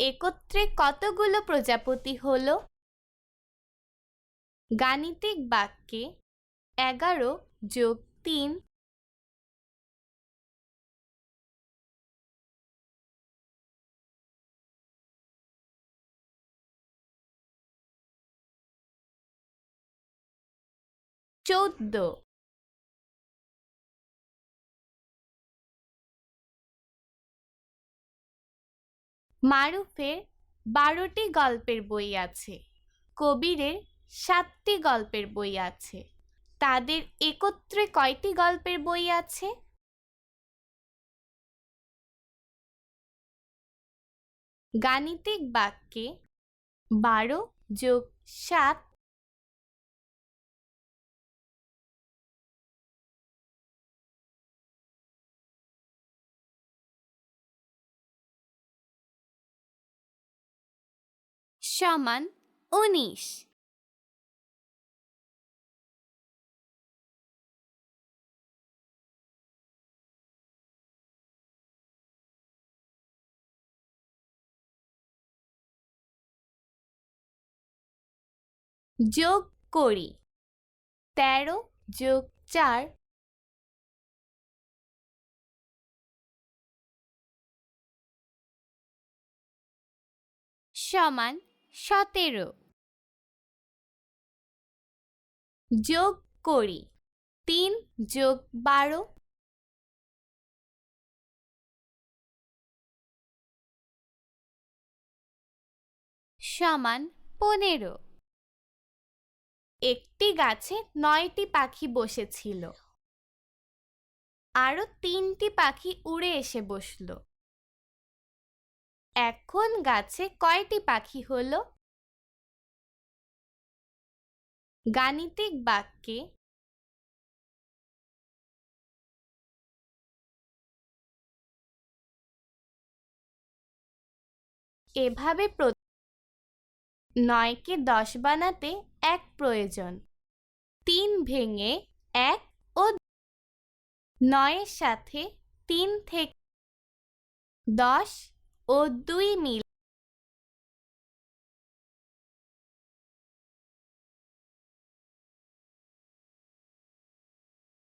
একত্রে কতগুলো প্রজাপতি হলো? গাণিতিক বাক্যে 11 যোগ 3 14। মারুফের 12টি গল্পের বই আছে, কবিরের 7টি গল্পের বই আছে, তাদের একত্রে কয়টি গল্পের বই আছে? গাণিতিক বাক্যে 12 যোগ 7 সমান 19। যোগ করি। 13 যোগ 4 সমান 17। যোগ করি। 3 যোগ 12 সমান 15। একটি গাছে 9টি পাখি বসেছিল, আরো 3টি পাখি উড়ে এসে বসল। এখন গাছে কয়টি পাখি হলো? গাণিতিক বাক্যে এভাবে 9কে 10 বানাতে 1 প্রয়োজন। 3 ভেঙে 1 ও 9 এর সাথে 3 থেকে 10 ও 2 মিলে